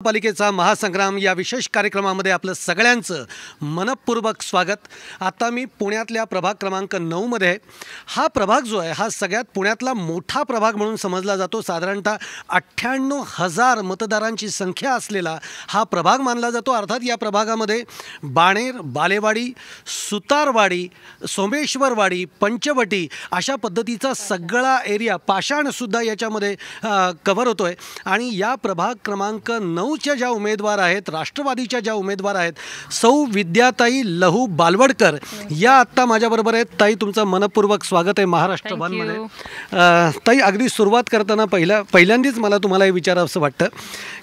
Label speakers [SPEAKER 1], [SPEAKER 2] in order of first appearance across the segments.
[SPEAKER 1] पालिकेचा महासंग्राम या विशेष कार्यक्रमामध्ये आपलं सगळ्यांचं मनपूर्वक स्वागत। आता मी पुण्यातल्या प्रभाग क्रमांक 9 मध्ये आहे। हा प्रभाग जो आहे हा सगळ्यात पुण्यातला मोठा प्रभाग म्हणून समजला जातो। साधारणतः 98,000 मतदारांची संख्या असलेला हा प्रभाग मानला जातो। अर्थात या प्रभागामध्ये बाणेर, बालेवाडी, सुतारवाडी, सोमेश्वरवाडी, पंचवटी अशा पद्धतीचा सगळा एरिया पाषाणसुद्धा याच्यामध्ये कव्हर होतोय। आणि या प्रभाग क्रमांक 9च्या ज्या उमेदवार आहेत, राष्ट्रवादीच्या ज्या उमेदवार आहेत, सौ विद्याताई लहू बालवडकर या आत्ता माझ्याबरोबर आहेत। ताई, तुमचं मनपूर्वक स्वागत आहे महाराष्ट्र भवनमध्ये। ताई, अगदी सुरुवात करताना पहिल्यांदाच मला तुम्हाला हे विचारावंसं वाटतं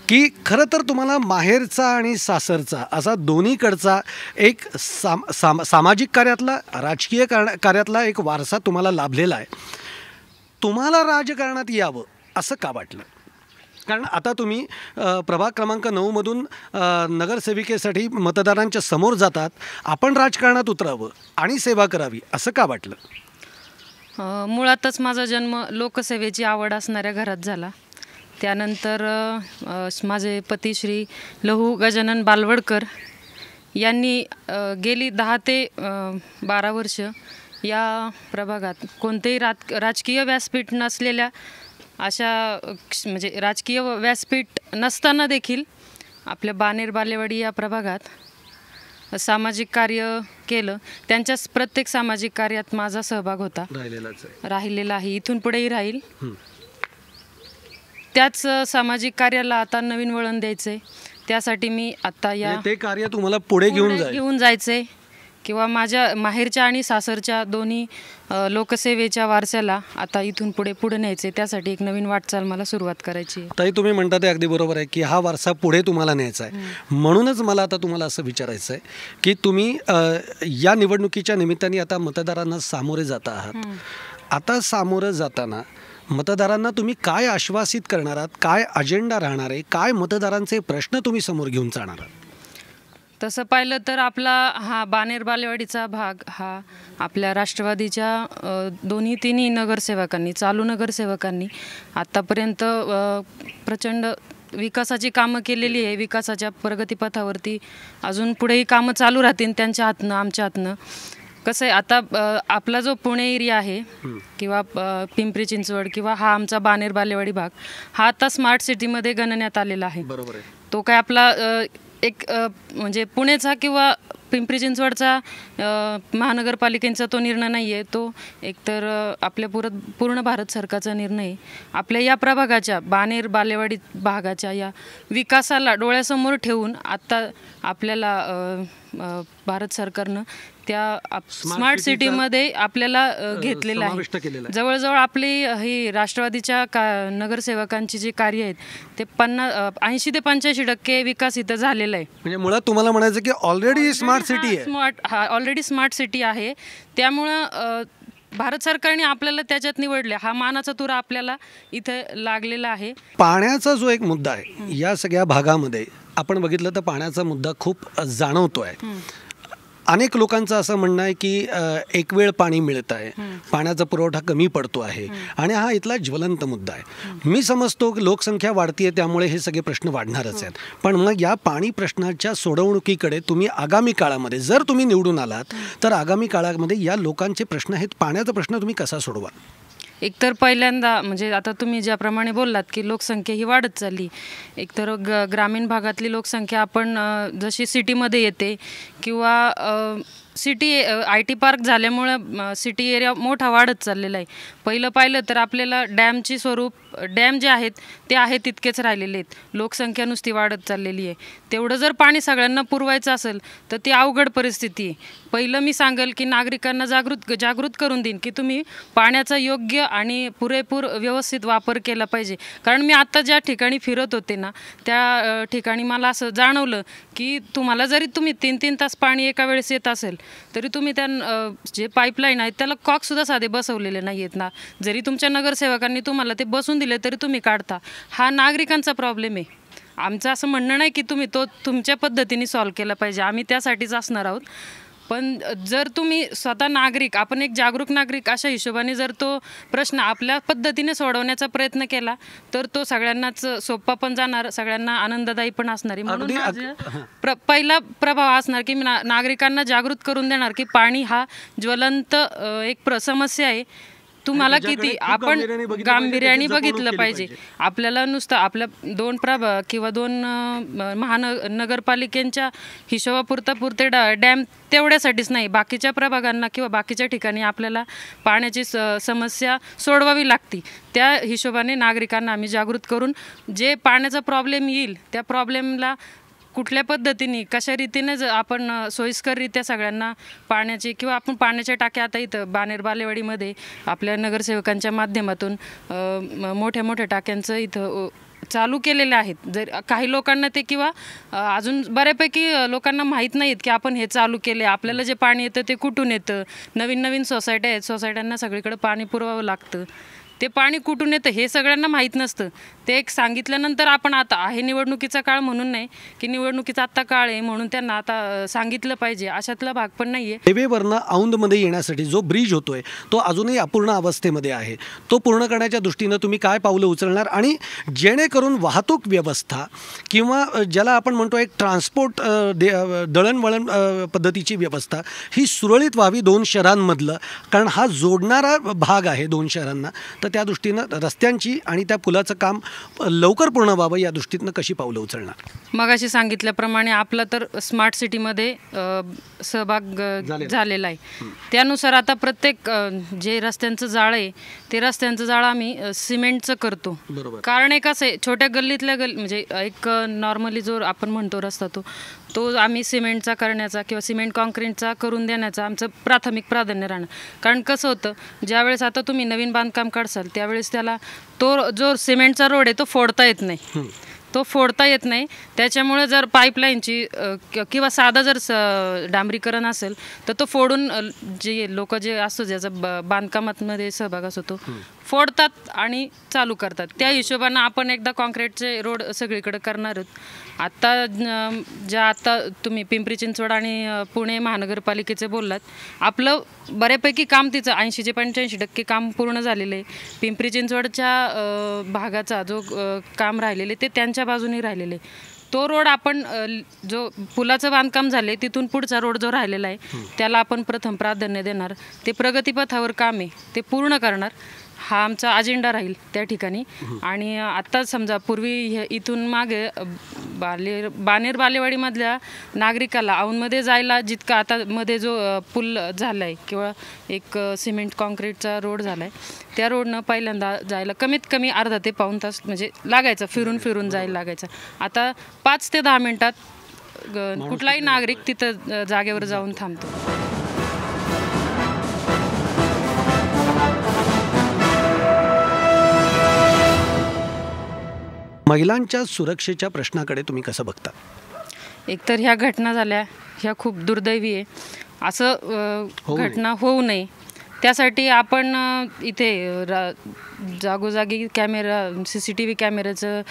[SPEAKER 1] की खरं तर तुम्हाला माहेरचा आणि सासरचा असा दोन्हीकडचा एक सामाजिक कार्यातला, राजकीय कार्यातला एक वारसा तुम्हाला लाभलेला आहे। तुम्हाला राजकारणात यावं असं का वाटलं? कारण आता तुम्ही प्रभाग क्रमांक 9 मधून नगरसेविकेसाठी मतदारांच्या समोर जातात। आपण राजकारणात उतरावं आणि सेवा करावी असं का वाटलं?
[SPEAKER 2] मुळातच माझा जन्म लोकसेवेची आवड असणाऱ्या घरात झाला। त्यानंतर माझे पती श्री लहू गजानन बालवडकर यांनी गेली 10 ते 12 वर्ष या प्रभागात कोणतेही राजकीय व्यासपीठ नसलेल्या अशा म्हणजे राजकीय व्यासपीठ नसताना देखील आपल्या बाणेर बालेवाडी या प्रभागात सामाजिक कार्य केलं। त्यांच्या प्रत्येक सामाजिक कार्यात माझा सहभाग होता, राहिलेला आहे, इथून पुढेही राहील। त्याच सामाजिक कार्याला आता नवीन वळण द्यायचंय। त्यासाठी मी आता या
[SPEAKER 1] ते कार्य तुम्हाला पुढे घेऊन
[SPEAKER 2] जायचंय किंवा माझ्या माहेरच्या आणि सासरच्या दोन्ही लोकसेवेच्या वारशाला आता इथून पुढे न्यायचे। त्यासाठी एक नवीन वाटचाल मला सुरुवात करायची आहे।
[SPEAKER 1] ताई, तुम्ही म्हणता ते अगदी बरोबर आहे की हा वारसा पुढे तुम्हाला न्यायचा आहे। म्हणूनच मला आता तुम्हाला असं विचारायचं आहे की तुम्ही या निवडणुकीच्या निमित्ताने आता मतदारांना सामोरे जाता आहात। आता सामोरं जाताना मतदारांना तुम्ही काय आश्वासित करणार आहात? काय अजेंडा राहणार आहे? काय मतदारांचे प्रश्न तुम्ही समोर घेऊन जाणार आहात?
[SPEAKER 2] तसं पाहिलं तर आपला हा बाणेर बालेवाडीचा भाग हा आपल्या राष्ट्रवादीच्या तिन्ही नगरसेवकांनी, चालू नगरसेवकांनी आत्तापर्यंत प्रचंड विकासाची कामं केलेली आहे। विकासाच्या प्रगतीपथावरती अजून पुढेही कामं चालू राहतील त्यांच्या हातनं, आमच्या हातनं। कसं आहे, आता आपला जो पुणे एरिया आहे किंवा पिंपरी चिंचवड किंवा हा आमचा बाणेर बालेवाडी भाग हा आता स्मार्ट सिटीमध्ये गणण्यात आलेला आहे।
[SPEAKER 1] बरोबर आहे।
[SPEAKER 2] तो काय आपला एक म्हणजे पुणेचा किंवा पिंपरी चिंचवडचा महानगरपालिकेचा तो निर्णय नाही आहे, तो एकतर आपल्या पूर्ण भारत सरकारचा निर्णय आहे। आपल्या या प्रभागाच्या बाणेर बालेवाडी भागाच्या या विकासाला डोळ्यासमोर ठेवून आता आपल्याला भारत सरकारनं त्या स्मार्ट सिटीमध्ये आपल्याला घेतलेलं आहे। जवळजवळ आपली ही राष्ट्रवादीच्या नगरसेवकांची जी कार्य आहेत ते 80 ते 85% विकास इथं झालेला आहे।
[SPEAKER 1] म्हणजे मुळात तुम्हाला म्हणायचं की ऑलरेडी स्मार्ट सिटी आहे,
[SPEAKER 2] ऑलरेडी स्मार्ट सिटी आहे। त्यामुळं भारत सरकारने आपल्याला त्याच्यात निवडले, हा मानाचा तुरा आपल्याला इथे लागलेला आहे।
[SPEAKER 1] पाण्याचा जो एक मुद्दा आहे या सगळ्या भागामध्ये आपण बघितलं तर पाण्याचा मुद्दा खूप जाणवतोय। अनेक लोकांचं असं म्हणणं आहे की एक वेळ पाणी मिळत आहे, पाण्याचा पुरवठा कमी पडतो आहे आणि हा इथला ज्वलंत मुद्दा आहे। मी समजतो की लोकसंख्या वाढतीये त्यामुळे हे सगळे प्रश्न वाढणारच आहेत, पण मग या पाणी प्रश्नाच्या सोडवणुकीकडे तुम्ही आगामी काळामध्ये जर तुम्ही निवडून आलात तर आगामी काळामध्ये या लोकांचे प्रश्न आहेत, पाण्याचा प्रश्न तुम्ही कसा सोडवा?
[SPEAKER 2] एकतर पहिल्यांदा म्हणजे आता तुम्ही ज्याप्रमाणे बोललात की लोकसंख्या ही वाढत चालली, एकतर ग्रामीण भागातली लोकसंख्या आपण जशी सिटीमध्ये येते किंवा सिटी IT पार्क झाल्यामुळं सिटी एरिया मोठा वाढत चाललेला आहे। पहिलं पाहिलं तर आपल्याला डॅमची स्वरूप डॅम जे आहेत ते आहे तितकेच राहिलेले आहेत, लोकसंख्या नुसती वाढत चाललेली आहे। तेवढं जर पाणी सगळ्यांना पुरवायचं असेल तर ती अवघड परिस्थिती आहे। पहिलं मी सांगेल की नागरिकांना जागृत करून देईन की तुम्ही पाण्याचा योग्य आणि पुरेपूर व्यवस्थित वापर केला पाहिजे। कारण मी आता ज्या ठिकाणी फिरत होते ना त्या ठिकाणी मला असं जाणवलं की तुम्हाला जरी तुम्ही 3-3 तास पाणी एका वेळेस येत असेल तरी तुम्ही त्या जे पाईपलाईन आहेत त्याला कॉकसुद्धा साधे बसवलेले नाही आहेत ना, जरी तुमच्या नगरसेवकांनी तुम्हाला ते बसून दिले तरी तुम्ही काढता। हा नागरिकांचा प्रॉब्लेम आहे। आमचं असं म्हणणं नाही की तुम्ही तो तुमच्या पद्धतीने सॉल्व्ह केला पाहिजे, आम्ही त्यासाठीच असणार आहोत। पण जर तुम्ही स्वतः नागरिक, आपण एक जागरूक नागरिक अशा हिशोबाने जर तो प्रश्न आपल्या पद्धतीने सोडवण्याचा प्रयत्न केला तर तो सगळ्यांनाच सोपा पण जाणार, सगळ्यांना आनंददायी पण असणार आहे. म्हणून माझा पहिला प्रभाव असणार की मी नागरिकांना जागृत करून देणार की पाणी हा ज्वलंत एक समस्या आहे. तुम्हाला किती आपण गांभीर्याने बघितलं पाहिजे. आपल्याला नुसतं आपल्या 2 प्रभाग किंवा 2 महानगरपालिकेच्या हिशोबापुरते डॅम तेवढ्यासाठीच नाही, बाकीच्या प्रभागांना किंवा बाकीच्या ठिकाणी आपल्याला पाण्याची समस्या सोडवावी लागते. त्या हिशोबाने नागरिकांना आम्ही जागृत करून जे पाण्याचा प्रॉब्लेम येईल त्या प्रॉब्लेमला कुठल्या पद्धतीने कशा रीतीने आपण सोयीस्कररित्या सगळ्यांना पाण्याची किंवा आपण पाण्याच्या टाक्या आता इथं बालेवाडीमध्ये आपल्या नगरसेवकांच्या माध्यमातून मोठ्या मोठ्या टाक्यांचं इथं चालू केलेले आहेत. जर काही लोकांना ते किंवा अजून बऱ्यापैकी लोकांना माहीत नाहीत की आपण हे चालू केले. आपल्याला जे पाणी येतं ते कुठून येतं, नवीन सोसायट्या आहेत, सोसायट्यांना सगळीकडे पाणी पुरवावं लागतं. ते पाणी कुठून येतं हे सगळ्यांना माहीत नसतं. ते एक सांगितल्यानंतर आपण आता आहे निवडणुकीचा काळ म्हणून नाही की निवडणुकीचा आत्ता काळ आहे म्हणून त्यांना आता सांगितलं पाहिजे, अशातला भाग पण नाही आहे.
[SPEAKER 1] रेल्वेवरनं औंधमध्ये येण्यासाठी जो ब्रिज होतोय तो अजूनही अपूर्ण अवस्थेमध्ये आहे. तो पूर्ण करण्याच्या दृष्टीनं तुम्ही काय पावलं उचलणार आणि जेणेकरून वाहतूक व्यवस्था किंवा ज्याला आपण म्हणतो एक ट्रान्सपोर्ट दळणवळण पद्धतीची व्यवस्था ही सुरळीत व्हावी 2 शहरांमधलं, कारण हा जोडणारा भाग आहे 2 शहरांना. तर त्या दृष्टीनं रस्त्यांची आणि त्या पुलाचं काम लवकर पूर्ण व्हावं या दृष्टीनं कशी पावलं उचलणार?
[SPEAKER 2] मगाशी सांगितल्याप्रमाणे आपला तर स्मार्ट सिटीमध्ये सहभाग झालेला आहे. त्यानुसार आता प्रत्येक जे रस्त्यांचं जाळं आहे ते रस्त्यांचं जाळं आम्ही सिमेंटचं करतो. कारण एक असं आहे, छोट्या गल्लीतल्या म्हणजे एक नॉर्मली जो आपण म्हणतो रस्ता तो आम्ही सिमेंटचा करण्याचा किंवा सिमेंट कॉन्क्रीटचा करून देण्याचा आमचं प्राथमिक प्राधान्य राहणं. कारण कसं होतं, ज्यावेळेस आता तुम्ही नवीन बांधकाम काढसाल त्यावेळेस त्याला तो जो सिमेंटचा रोड आहे तो फोडता येत नाही. त्याच्यामुळे जर पाईपलाईनची किंवा साधा जर डांबरीकरण असेल तर तो फोडून जे लोक जे असतो ज्याचा बांधकामामध्ये सहभाग असतो तो फोडतात आणि चालू करतात. त्या हिशोबानं आपण एकदा कॉन्क्रीटचे रोड सगळीकडे करणार आहोत. आता तुम्ही पिंपरी चिंचवड आणि पुणे महानगरपालिकेचे बोललात, आपलं बऱ्यापैकी काम तिचं 80 ते 85% काम पूर्ण झालेलं आहे. पिंपरी चिंचवडच्या भागाचा जो काम राहिलेले ते त्यांच्या बाजूने राहिलेले. तो रोड आपण जो पुलाचं बांधकाम झाले तिथून पुढचा रोड जो राहिलेला आहे त्याला आपण प्रथम प्राधान्य देणार. ते प्रगतीपथावर काम आहे ते पूर्ण करणार, हा आमचा अजेंडा राहील त्या ठिकाणी. आणि आत्ता समजा पूर्वी इथून मागे बालेवाडीमधल्या नागरिकाला औंधमध्ये जायला जितका आता मध्ये जो पूल झाला आहे किंवा एक सिमेंट कॉन्क्रीटचा रोड झाला आहे त्या रोडनं पहिल्यांदा जायला कमीत कमी अर्धा ते पाऊण तास म्हणजे लागायचा, फिरून जायला लागायचं. आता 5 ते 10 मिनटात कुठलाही नागरिक तिथं जागेवर जाऊन थांबतो.
[SPEAKER 1] महिलांच्या सुरक्षेच्या प्रश्नाकडे तुम्ही कसं बघता?
[SPEAKER 2] एकतर ह्या घटना झाल्या ह्या खूप दुर्दैवी आहे. असं घटना होऊ नये त्यासाठी आपण इथे जागोजागी CCTV कॅमेऱ्याचं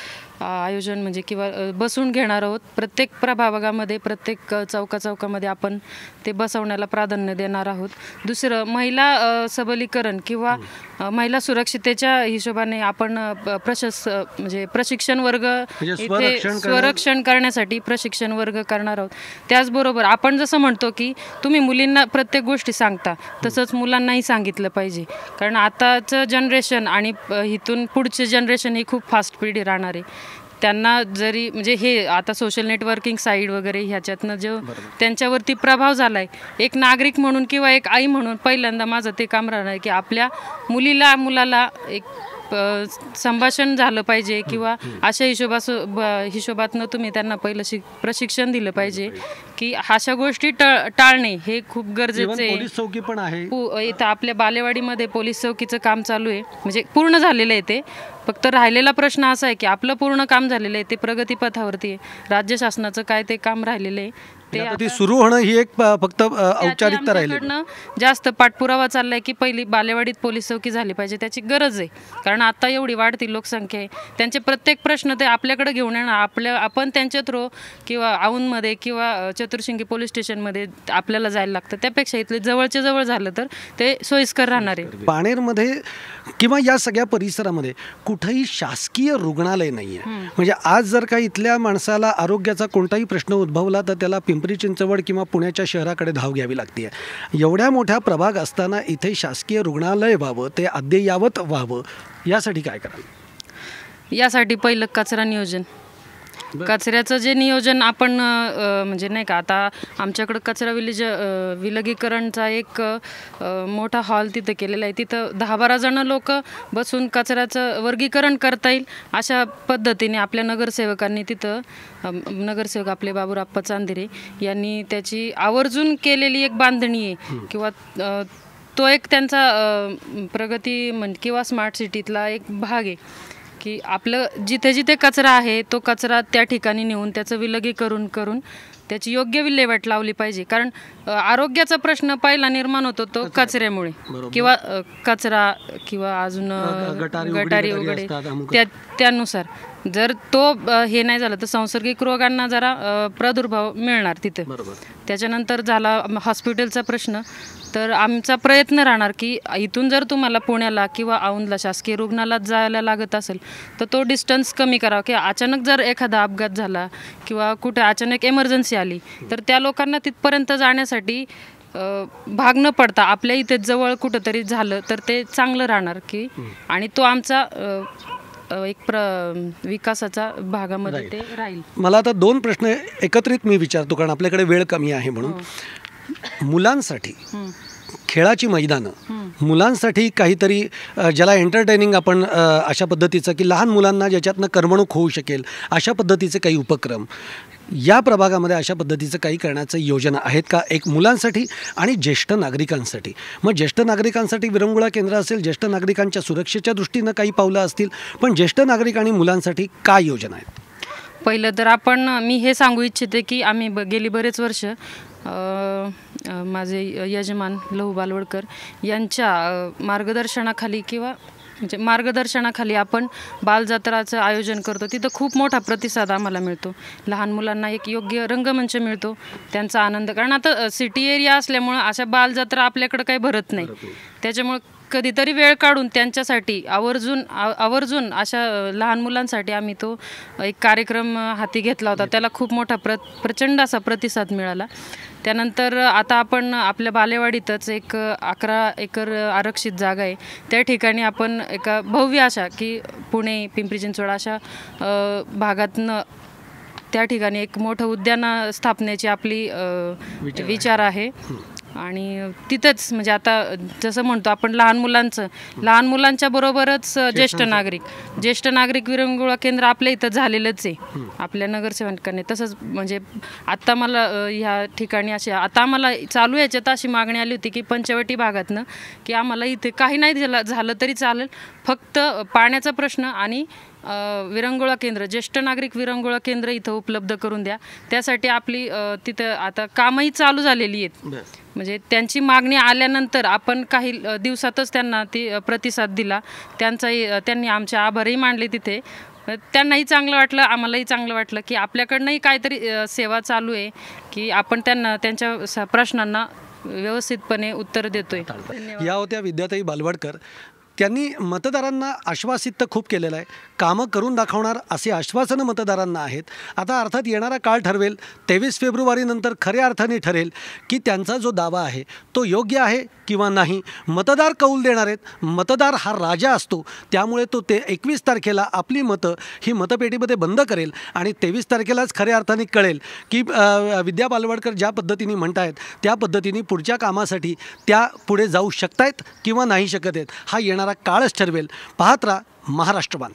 [SPEAKER 2] आयोजन म्हणजे किंवा बसवून घेणार आहोत. प्रत्येक प्रभागामध्ये प्रत्येक चौकामध्ये आपण ते बसवण्याला प्राधान्य देणार आहोत. दुसरं महिला सबलीकरण किंवा महिला सुरक्षितेच्या हिशोबाने आपण म्हणजे प्रशिक्षण वर्ग इथे संरक्षण करण्यासाठी प्रशिक्षण वर्ग करणार आहोत. त्याचबरोबर आपण जसं म्हणतो की तुम्ही मुलींना प्रत्येक गोष्टी सांगता तसंच मुलांनाही सांगितलं पाहिजे. कारण आताचं जनरेशन आणि इथून पुढचे जनरेशन ही खूप फास्ट पिढी राहणार आहे. त्यांना जरी म्हणजे हे आता सोशल नेटवर्किंग साईट वगैरे ह्याच्यातनं जो त्यांच्यावरती प्रभाव झाला आहे, एक नागरिक म्हणून किंवा एक आई म्हणून पहिल्यांदा माझं ते काम राहणार आहे की आपल्या मुलाला एक संभाषण झालं पाहिजे किंवा अशा हिशोबातनं तुम्ही त्यांना पहिलं प्रशिक्षण दिलं पाहिजे की अशा गोष्टी टाळणे हे खूप गरजेचं आहे.
[SPEAKER 1] पोलीस चौकी पण आहे
[SPEAKER 2] इथं आपल्या बालेवाडीमध्ये पोलीस चौकीचं काम चालू आहे, म्हणजे पूर्ण झालेलं आहे ते. फक्त राहिलेला प्रश्न असा आहे की आपलं पूर्ण काम झालेलं आहे ते प्रगतीपथावरती आहे. राज्य शासनाचं काय ते काम राहिलेलं आहे
[SPEAKER 1] आता ती सुरू होणं ही एक फक्त औपचारिकता राहिली.
[SPEAKER 2] आमच्याकडनं जास्त पाठपुरावा चाललाय की पहिली बालेवाडीत पोलीस चौकी झाली पाहिजे, त्याची गरज आहे. कारण आता एवढी वाढती लोकसंख्या आहे, त्यांचे प्रत्येक प्रश्न ते आपल्याकडे घेऊन येणार. आपण त्यांच्या थ्रू किंवा औंधमध्ये किंवा चतुर्शिंगी पोलीस स्टेशनमध्ये आपल्याला जायला लागतं. त्यापेक्षा इथले जवळच्या जवळ झालं तर ते सोयीस्कर राहणार आहे.
[SPEAKER 1] पाणेरमध्ये किंवा या सगळ्या परिसरामध्ये कुठेही शासकीय रुग्णालय नाही आहे. म्हणजे आज जर का इथल्या माणसाला आरोग्याचा कोणताही प्रश्न उद्भवला तर त्याला पिंपरी चिंचवड किंवा पुण्याच्या शहराकडे धाव घ्यावी लागते. एवढ्या मोठ्या प्रभाग असताना इथे शासकीय रुग्णालय व्हावं, ते अद्ययावत व्हावं, यासाठी काय कराल?
[SPEAKER 2] यासाठी पहिलं कचरा नियोजन. कचऱ्याचं जे नियोजन आपण म्हणजे नाही का, आता आमच्याकडं कचरा विलगीकरणचा एक मोठा हॉल तिथं केलेला आहे. तिथं 10-12 जण लोक बसून कचऱ्याचं वर्गीकरण करता येईल अशा पद्धतीने आपल्या नगरसेवकांनी तिथं नगरसेवक आपले बाबूराप्पा चांदेरे यांनी त्याची आवर्जून केलेली एक बांधणी आहे किंवा तो एक त्यांचा प्रगती किंवा स्मार्ट सिटीतला एक भाग आहे की आपलं जिथे जिथे कचरा आहे तो कचरा त्या ठिकाणी नेऊन त्याचं विलगीकरण करून त्याची योग्य विल्हेवाट लावली पाहिजे. कारण आरोग्याचा प्रश्न पहिला निर्माण होतो तो कचऱ्यामुळे किंवा कचरा किंवा अजून गटारी वगैरे त्यानुसार जर तो हे नाही झालं तर सांसर्गिक रोगांना जरा प्रादुर्भाव मिळणार तिथे. त्याच्यानंतर झाला हॉस्पिटलचा प्रश्न, तर आमचा प्रयत्न राहणार की इथून जर तुम्हाला पुण्याला किंवा औंधला शासकीय रुग्णालयात जायला लागत असेल तर तो डिस्टन्स कमी करावा. की अचानक जर एखादा अपघात झाला किंवा कुठे अचानक इमर्जन्सी आली तर त्या लोकांना तिथपर्यंत जाण्यासाठी भाग न पडता आपल्या इथे जवळ कुठंतरी झालं तर ते चांगलं राहणार की. आणि तो आमचा एक विकासाचा भागामध्ये ते राहील.
[SPEAKER 1] मला आता 2 प्रश्न एकत्रित मी विचारतो कारण आपल्याकडे वेळ कमी आहे म्हणून. मुलांसाठी खेळाची मैदानं, मुलांसाठी काहीतरी ज्याला एंटरटेनिंग आपण अशा पद्धतीचं की लहान मुलांना ज्याच्यातनं करमणूक होऊ शकेल अशा पद्धतीचे काही उपक्रम या प्रभागामध्ये अशा पद्धतीचं काही करण्याचं योजना आहेत का? एक मुलांसाठी आणि ज्येष्ठ नागरिकांसाठी. मग ज्येष्ठ नागरिकांसाठी विरंगुळा केंद्र असेल, ज्येष्ठ नागरिकांच्या सुरक्षेच्या दृष्टीनं काही पावलं असतील, पण ज्येष्ठ नागरिक आणि मुलांसाठी काय योजना आहेत?
[SPEAKER 2] पहिलं तर मी हे सांगू इच्छिते की आम्ही गेली बरेच वर्ष माझे यजमान लहू बालवडकर यांच्या मार्गदर्शनाखाली किंवा म्हणजे मार्गदर्शनाखाली आपण बालजत्राचं आयोजन करतो. तिथं खूप मोठा प्रतिसाद आम्हाला मिळतो. लहान मुलांना एक योग्य रंगमंच मिळतो, त्यांचा आनंद. कारण आता सिटी एरिया असल्यामुळं अशा बालजत्रा आपल्याकडं काही भरत नाही. त्याच्यामुळं कधीतरी वेळ काढून त्यांच्यासाठी आवर्जून अशा लहान मुलांसाठी आम्ही तो एक कार्यक्रम हाती घेतला होता. त्याला खूप मोठा प्रचंड असा प्रतिसाद मिळाला. त्यानंतर आता आपण आपल्या बालेवाडीतच एक 11 एकर आरक्षित जागा आहे. त्या ठिकाणी आपण एका भव्य अशा की पुणे पिंपरी चिंचवड अशा भागातनं त्या ठिकाणी एक मोठं उद्यान स्थापनेची आपली विचार आहे. आणि तिथंच म्हणजे आता जसं म्हणतो आपण लहान मुलांच्या बरोबरच ज्येष्ठ नागरिक विरंगुळा केंद्र आपल्या इथं झालेलंच आहे आपल्या नगरसेवकांनी. तसंच म्हणजे आत्ता मला ह्या ठिकाणी आता आम्हाला चालू याच्यात अशी मागणी आली होती की पंचवटी भागातनं की आम्हाला इथे काही नाही झालं तरी चालेल, फक्त पाण्याचा प्रश्न आणि विरंगुळा केंद्र, ज्येष्ठ नागरिक विरंगुळा केंद्र इथं उपलब्ध करून द्या. त्यासाठी आपली तिथं आता कामही चालू झालेली आहेत. म्हणजे त्यांची मागणी आल्यानंतर आपण काही दिवसातच त्यांना ती प्रतिसाद दिला. त्यांनी आमचे आभारही मानले तिथे. त्यांनाही चांगलं वाटलं, आम्हालाही चांगलं वाटलं की आपल्याकडनंही काहीतरी सेवा चालू आहे की आपण त्यांच्या प्रश्नांना व्यवस्थितपणे उत्तर देतोय.
[SPEAKER 1] या होत्या विद्याताई बालवडकर. त्यांनी मतदारांना आश्वासित तर खूप केलेलं आहे, कामं करून दाखवणार असे आश्वासनं मतदारांना आहेत. आता अर्थात येणारा काळ ठरवेल. 23 फेब्रुवारीनंतर खऱ्या अर्थाने ठरेल की त्यांचा जो दावा आहे तो योग्य आहे किंवा नाही. मतदार कौल देणार आहेत. मतदार हा राजा असतो, त्यामुळे तो 21 तारखेला आपली मतं ही मतपेटीमध्ये बंद करेल आणि 23 तारखेलाच खऱ्या अर्थाने कळेल की विद्या बालवडकर ज्या पद्धतीने म्हणत आहेत त्या पद्धतीने पुढच्या कामासाठी त्या पुढे जाऊ शकतायत किंवा नाही शकत आहेत. हा येणारा काळच ठरवेल. पाहत राहा महाराष्ट्रवान.